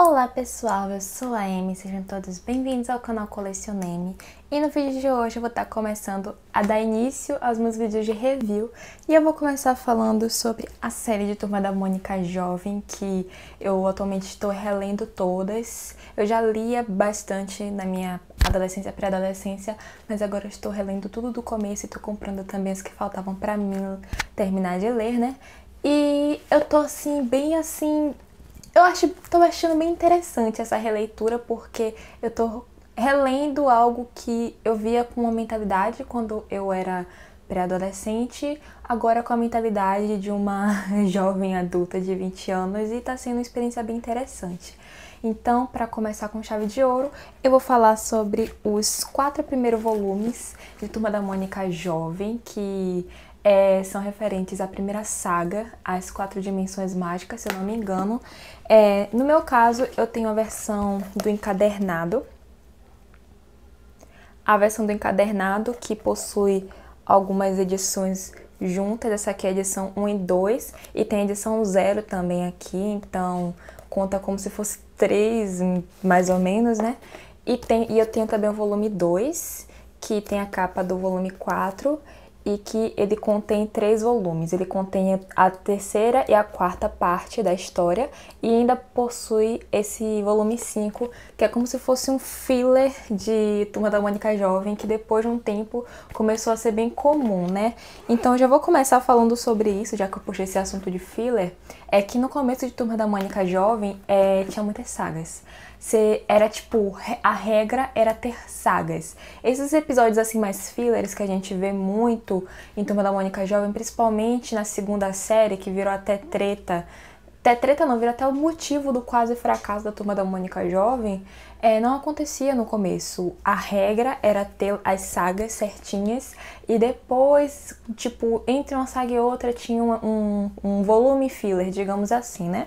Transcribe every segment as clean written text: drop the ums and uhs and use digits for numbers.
Olá pessoal, eu sou a Amy, sejam todos bem-vindos ao canal Colecioneme. E no vídeo de hoje eu vou estar começando a dar início aos meus vídeos de review. E eu vou começar falando sobre a série de Turma da Mônica Jovem, que eu atualmente estou relendo todas. Eu já lia bastante na minha adolescência, pré-adolescência, mas agora eu estou relendo tudo do começo e estou comprando também as que faltavam pra mim terminar de ler, né? E eu tô tô achando bem interessante essa releitura, porque eu tô relendo algo que eu via com uma mentalidade quando eu era pré-adolescente, agora com a mentalidade de uma jovem adulta de 20 anos, e tá sendo uma experiência bem interessante. Então, para começar com chave de ouro, eu vou falar sobre os 4 primeiros volumes de Turma da Mônica Jovem, que são referentes à primeira saga, As 4 Dimensões Mágicas, se eu não me engano. No meu caso, eu tenho a versão do encadernado. A versão do encadernado, que possui algumas edições juntas. Essa aqui é a edição 1 e 2, e tem a edição 0 também aqui, então conta como se fosse 3, mais ou menos, né? E eu tenho também o volume 2, que tem a capa do volume 4, e que ele contém 3 volumes. Ele contém a terceira e a quarta parte da história, e ainda possui esse volume 5, que é como se fosse um filler de Turma da Mônica Jovem, que depois de um tempo começou a ser bem comum, né? Então eu já vou começar falando sobre isso, já que eu puxei esse assunto de filler. É que no começo de Turma da Mônica Jovem tinha muitas sagas. A regra era ter sagas. Esses episódios assim mais fillers que a gente vê muito em Turma da Mônica Jovem, principalmente na segunda série, que virou até treta. Até treta não, virou até o motivo do quase fracasso da Turma da Mônica Jovem. Não acontecia no começo. A regra era ter as sagas certinhas, e depois, tipo, entre uma saga e outra tinha um volume filler, digamos assim, né?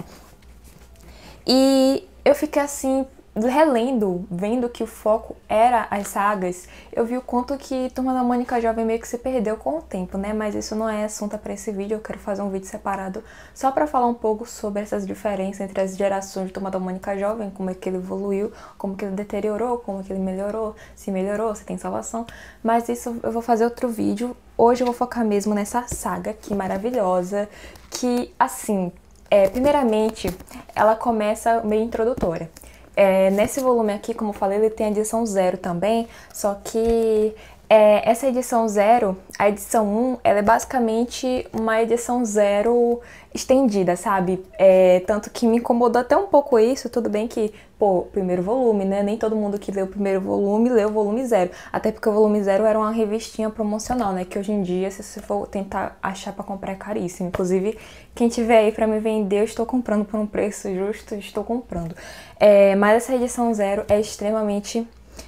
E eu fiquei assim, relendo, vendo que o foco era as sagas, eu vi o quanto que Turma da Mônica Jovem meio que se perdeu com o tempo, né? Mas isso não é assunto para esse vídeo, eu quero fazer um vídeo separado só para falar um pouco sobre essas diferenças entre as gerações de Turma da Mônica Jovem, como é que ele evoluiu, como que ele deteriorou, como que ele melhorou, se tem salvação. Mas isso eu vou fazer outro vídeo. Hoje eu vou focar mesmo nessa saga aqui maravilhosa, que assim... primeiramente, ela começa meio introdutória. Nesse volume aqui, como eu falei, ele tem a edição 0 também, só que essa edição 0, a edição 1, ela é basicamente uma edição 0 estendida, sabe? Tanto que me incomodou até um pouco isso. Tudo bem que, primeiro volume, né? Nem todo mundo que leu o primeiro volume leu o volume 0. Até porque o volume 0 era uma revistinha promocional, né? Que hoje em dia, se você for tentar achar pra comprar, é caríssimo. Inclusive, quem tiver aí pra me vender, eu estou comprando por um preço justo, estou comprando. Mas essa edição 0 é extremamente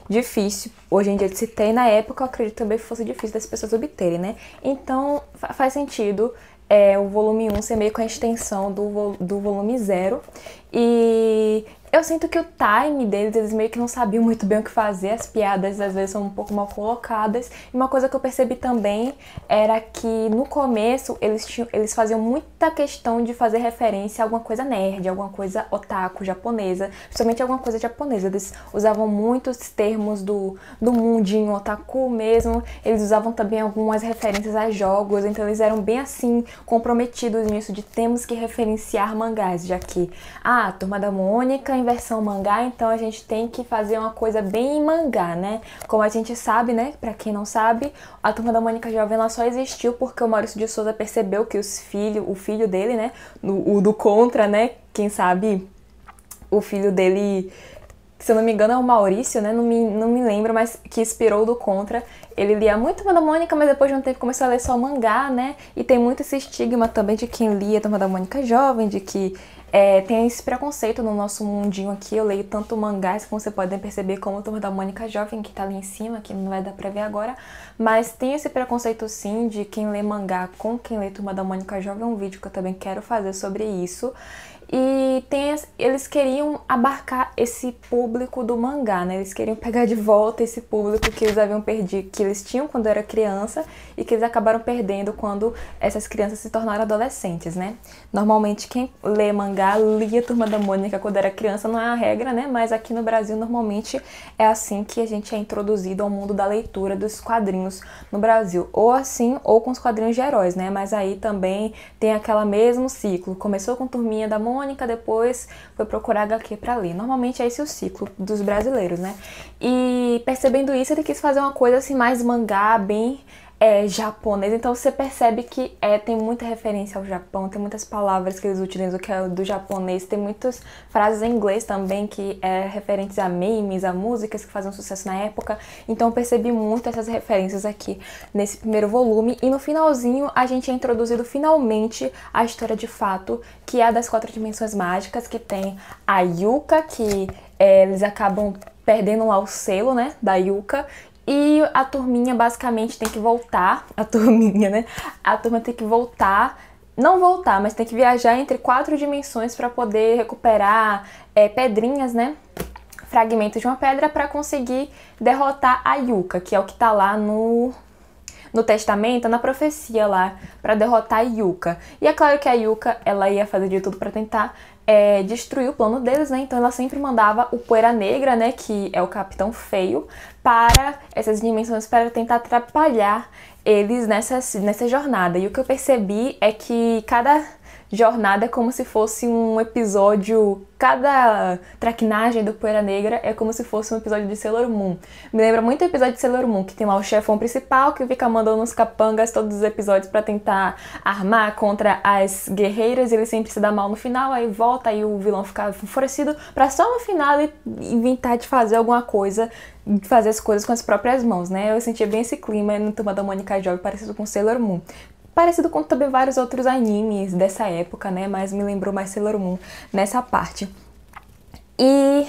difícil hoje em dia de se ter. Na época eu acredito também que fosse difícil das pessoas obterem, né? Então faz sentido o volume 1 ser meio com a extensão do volume 0. E eu sinto que o time deles, eles meio que não sabiam muito bem o que fazer. As piadas às vezes são um pouco mal colocadas. E uma coisa que eu percebi também era que no começo eles faziam muita questão de fazer referência a alguma coisa nerd, alguma coisa otaku japonesa, principalmente alguma coisa japonesa. Eles usavam muitos termos do mundinho otaku mesmo. Eles usavam também algumas referências a jogos, então eles eram bem assim comprometidos nisso de temos que referenciar mangás, já que Turma da Mônica em versão mangá, então a gente tem que fazer uma coisa bem mangá, né? Como a gente sabe, né? Pra quem não sabe, a Turma da Mônica Jovem ela só existiu porque o Maurício de Souza percebeu que o filho dele, né? O do Contra, né? Quem sabe o filho dele, se eu não me engano é o Maurício, né? Não me lembro, mas que inspirou do Contra. Ele lia muito Turma da Mônica, mas depois de um tempo começou a ler só mangá, né? E tem muito esse estigma também de quem lia Turma da Mônica Jovem, de que tem esse preconceito no nosso mundinho aqui. Eu leio tanto mangás, como você podem perceber, como Turma da Mônica Jovem, que tá ali em cima, que não vai dar pra ver agora. Mas tem esse preconceito sim de quem lê mangá com quem lê Turma da Mônica Jovem. É um vídeo que eu também quero fazer sobre isso. E tem mas eles queriam abarcar esse público do mangá, né? Eles queriam pegar de volta esse público que eles haviam perdido, que eles tinham quando era criança e que eles acabaram perdendo quando essas crianças se tornaram adolescentes, né? Normalmente quem lê mangá lia Turma da Mônica quando era criança, não é a regra, né? Mas aqui no Brasil normalmente é assim que a gente é introduzido ao mundo da leitura dos quadrinhos no Brasil, ou assim, ou com os quadrinhos de heróis, né? Mas aí também tem aquele mesmo ciclo. Começou com Turminha da Mônica, depois foi procurar HQ pra ler. Normalmente é esse o ciclo dos brasileiros, né? E percebendo isso, ele quis fazer uma coisa assim mais mangá, bem japonês. Então você percebe que tem muita referência ao Japão, tem muitas palavras que eles utilizam que é do japonês, tem muitas frases em inglês também que é referentes a memes, a músicas que faziam sucesso na época. Então eu percebi muito essas referências aqui nesse primeiro volume, e no finalzinho a gente é introduzido finalmente a história de fato, que é a das 4 dimensões mágicas, que tem a Yuka, que eles acabam perdendo lá o selo, né, da Yuka. E a turminha basicamente tem que voltar, a turminha, né? A turma tem que voltar, não voltar, mas tem que viajar entre 4 dimensões para poder recuperar pedrinhas, né? Fragmentos de uma pedra para conseguir derrotar a Yuka, que é o que tá lá no testamento, na profecia lá, para derrotar a Yuka. E é claro que a Yuka, ela ia fazer de tudo para tentar destruir o plano deles, né? Então ela sempre mandava o Poeira Negra, né, que é o Capitão Feio, para essas dimensões para tentar atrapalhar eles nessa jornada. E o que eu percebi é que cada jornada é como se fosse um episódio, cada traquinagem do Poeira Negra é como se fosse um episódio de Sailor Moon. Me lembra muito o episódio de Sailor Moon, que tem lá o chefão principal que fica mandando uns capangas todos os episódios pra tentar armar contra as guerreiras, e ele sempre se dá mal no final, aí volta, aí o vilão fica enfurecido pra só no final ele inventar de fazer alguma coisa, fazer as coisas com as próprias mãos, né? Eu sentia bem esse clima no Turma da Mônica Jovem, parecido com Sailor Moon. Parecido com também vários outros animes dessa época, né? Mas me lembrou mais Sailor Moon nessa parte. E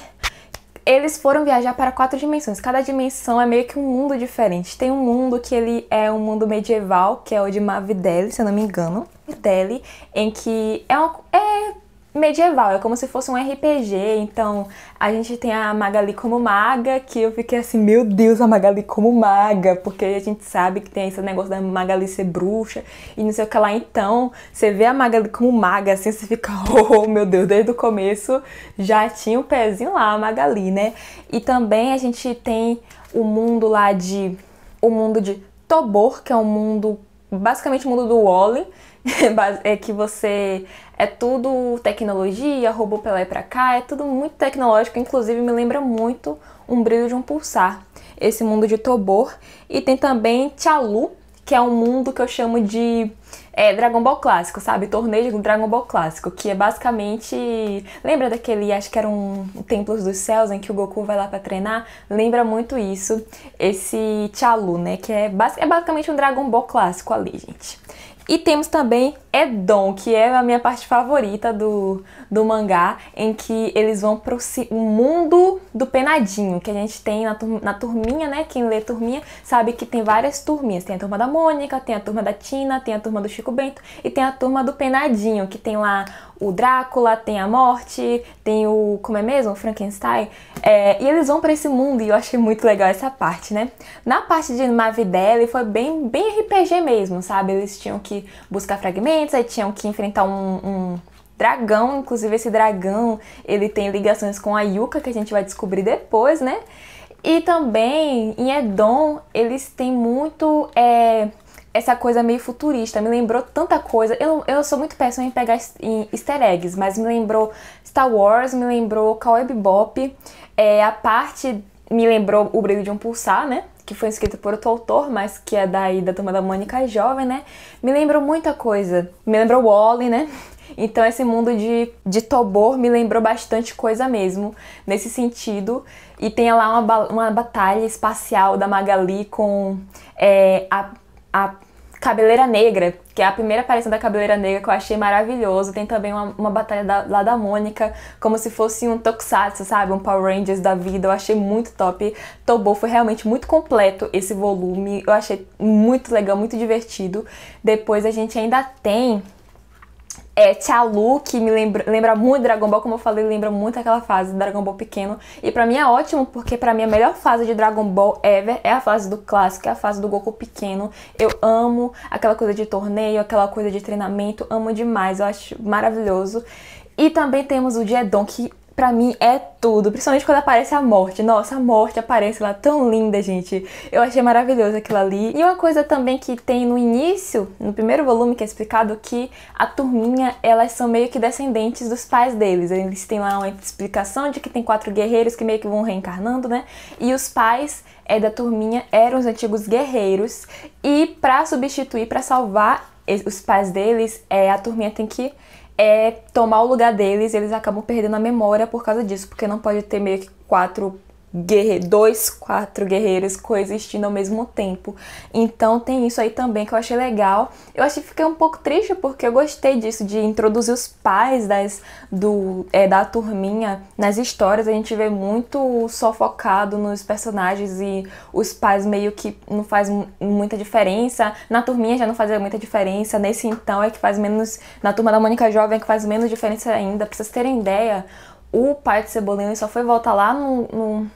eles foram viajar para 4 dimensões. Cada dimensão é meio que um mundo diferente. Tem um mundo que ele é um mundo medieval, que é o de Mavidele, se eu não me engano. Mavidele, em que é medieval, é como se fosse um RPG. Então a gente tem a Magali como maga, que eu fiquei assim, meu Deus, a Magali como maga, porque a gente sabe que tem esse negócio da Magali ser bruxa e não sei o que lá. Então você vê a Magali como maga, assim, você fica, oh meu Deus, desde o começo já tinha um pezinho lá, a Magali, né? E também a gente tem o mundo lá o mundo de Tobor, que é um mundo, basicamente o mundo do Wall-E, é que você é tudo tecnologia, robô pra lá e pra cá, é tudo muito tecnológico, inclusive me lembra muito Um Brilho de um Pulsar, esse mundo de Tobor. E tem também Tchalu, que é um mundo que eu chamo de Dragon Ball clássico, sabe? Torneio de Dragon Ball clássico, que é basicamente... Lembra daquele, acho que era um Templos dos Céus, em que o Goku vai lá pra treinar? Lembra muito isso, esse Tchalu, né? Que é basicamente um Dragon Ball clássico ali, gente. E temos também Edon, que é a minha parte favorita do mangá, em que eles vão pro mundo do penadinho, que a gente tem na turminha, né? Quem lê turminha sabe que tem várias turminhas. Tem a turma da Mônica, tem a turma da Tina, tem a turma do Chico Bento e tem a turma do penadinho, que tem lá o Drácula, tem a Morte, tem o... como é mesmo? O Frankenstein. E eles vão pra esse mundo e eu achei muito legal essa parte, né? Na parte de Mavidele foi bem RPG mesmo, sabe? Eles tinham que buscar fragmentos, aí tinham que enfrentar um dragão. Inclusive esse dragão, ele tem ligações com a Yuka, que a gente vai descobrir depois, né? E também em Edon eles têm muito... essa coisa meio futurista, me lembrou tanta coisa. Eu sou muito péssima em pegar easter eggs, mas me lembrou Star Wars, me lembrou Cowboy Bebop, a parte me lembrou O Brilho de um Pulsar, né? Que foi escrito por outro autor, mas que é da Turma da Mônica Jovem, né? Me lembrou muita coisa. Me lembrou Wall-E, né? Então esse mundo de Tobor me lembrou bastante coisa mesmo, nesse sentido. E tem lá uma batalha espacial da Magali com a Cabeleira Negra, que é a primeira aparição da Cabeleira Negra, que eu achei maravilhoso. Tem também uma batalha lá da Mônica, como se fosse um Tokusatsu, sabe? Um Power Rangers da vida. Eu achei muito top. Tobor foi realmente muito completo esse volume. Eu achei muito legal, muito divertido. Depois a gente ainda tem Tia Lu, que me lembra muito Dragon Ball, como eu falei, lembra muito aquela fase do Dragon Ball pequeno. E pra mim é ótimo, porque pra mim a melhor fase de Dragon Ball ever é a fase do clássico, é a fase do Goku pequeno. Eu amo aquela coisa de torneio, aquela coisa de treinamento, amo demais, eu acho maravilhoso. E também temos o Geddon, que pra mim é tudo, principalmente quando aparece a morte. Nossa, a morte aparece lá tão linda, gente. Eu achei maravilhoso aquilo ali. E uma coisa também que tem no início, no primeiro volume, que é explicado que a turminha, elas são meio que descendentes dos pais deles. Eles têm lá uma explicação de que tem 4 guerreiros que meio que vão reencarnando, né? E os pais da turminha eram os antigos guerreiros. E pra substituir, pra salvar os pais deles, a turminha tem que tomar o lugar deles, e eles acabam perdendo a memória por causa disso, porque não pode ter meio que 4 guerreiros coexistindo ao mesmo tempo. Então tem isso aí também que eu achei legal. Eu achei que fiquei um pouco triste porque eu gostei disso, de introduzir os pais da turminha nas histórias. A gente vê muito só focado nos personagens e os pais meio que não faz muita diferença. Na turminha já não fazia muita diferença, nesse então é que faz menos, na Turma da Mônica Jovem é que faz menos diferença ainda. Pra vocês terem ideia, o pai de Cebolinha só foi voltar lá no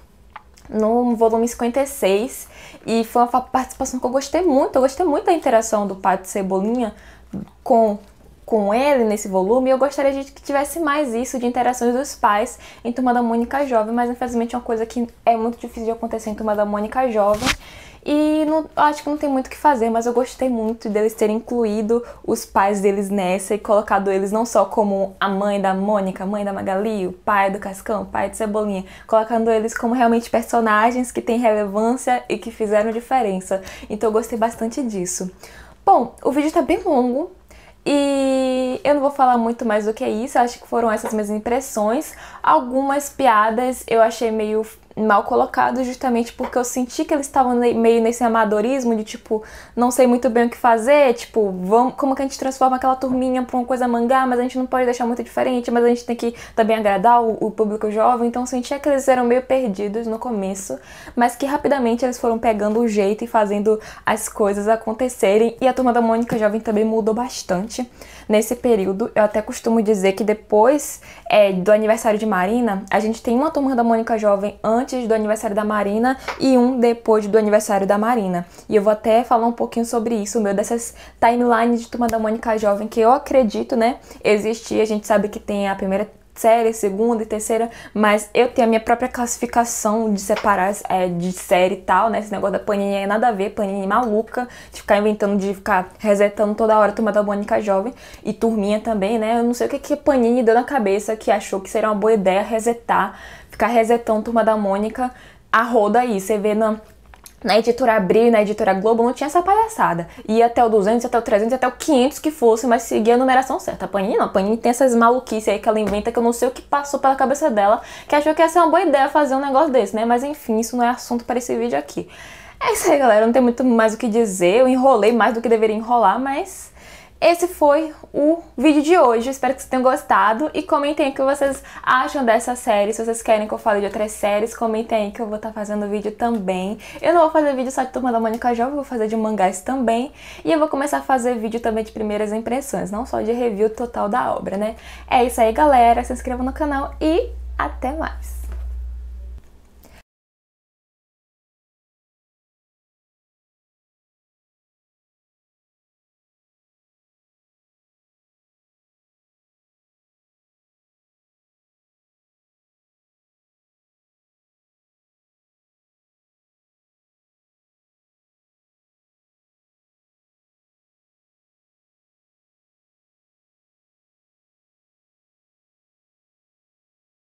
volume 56, e foi uma participação que eu gostei muito. Eu gostei muito da interação do pai de Cebolinha com ele nesse volume, e eu gostaria de que tivesse mais isso, de interações dos pais em Turma da Mônica Jovem, mas infelizmente é uma coisa que é muito difícil de acontecer em Turma da Mônica Jovem. E acho que não tem muito o que fazer, mas eu gostei muito deles terem incluído os pais deles nessa e colocado eles não só como a mãe da Mônica, a mãe da Magali, o pai do Cascão, o pai de Cebolinha, colocando eles como realmente personagens que têm relevância e que fizeram diferença. Então eu gostei bastante disso. Bom, o vídeo tá bem longo e eu não vou falar muito mais do que isso, acho que foram essas minhas impressões. Algumas piadas eu achei meio mal colocado, justamente porque eu senti que eles estavam meio nesse amadorismo de tipo, não sei muito bem o que fazer, tipo, como que a gente transforma aquela turminha pra uma coisa mangá, mas a gente não pode deixar muito diferente, mas a gente tem que também agradar o público jovem. Então eu sentia que eles eram meio perdidos no começo, mas que rapidamente eles foram pegando o jeito e fazendo as coisas acontecerem. E a Turma da Mônica Jovem também mudou bastante nesse período. Eu até costumo dizer que depois do aniversário de Marina, a gente tem uma Turma da Mônica Jovem antes do aniversário da Marina e um depois do aniversário da Marina. E eu vou até falar um pouquinho sobre isso, dessas timelines de Turma da Mônica Jovem que eu acredito, né, existir. A gente sabe que tem a primeira série, segunda e terceira, mas eu tenho a minha própria classificação de separar de série e tal, né? Esse negócio da Panini é nada a ver, Panini maluca, de ficar inventando, de ficar resetando toda hora Turma da Mônica Jovem e Turminha também, né? Eu não sei o que Panini deu na cabeça, que achou que seria uma boa ideia ficar resetando Turma da Mônica a roda aí. Você vê na editora Abril e na editora Globo não tinha essa palhaçada. Ia até o 200, até o 300, até o 500 que fosse, mas seguia a numeração certa. A Panini não. A Panini tem essas maluquices aí que ela inventa, que eu não sei o que passou pela cabeça dela, que achou que ia ser uma boa ideia fazer um negócio desse, né? Mas enfim, isso não é assunto para esse vídeo aqui. É isso aí, galera. Não tem muito mais o que dizer. Eu enrolei mais do que deveria enrolar, mas esse foi o vídeo de hoje. Espero que vocês tenham gostado e comentem aí o que vocês acham dessa série. Se vocês querem que eu fale de outras séries, comentem aí que eu vou estar fazendo vídeo também. Eu não vou fazer vídeo só de Turma da Mônica Jovem, vou fazer de mangás também. E eu vou começar a fazer vídeo também de primeiras impressões, não só de review total da obra, né? É isso aí, galera. Se inscreva no canal e até mais!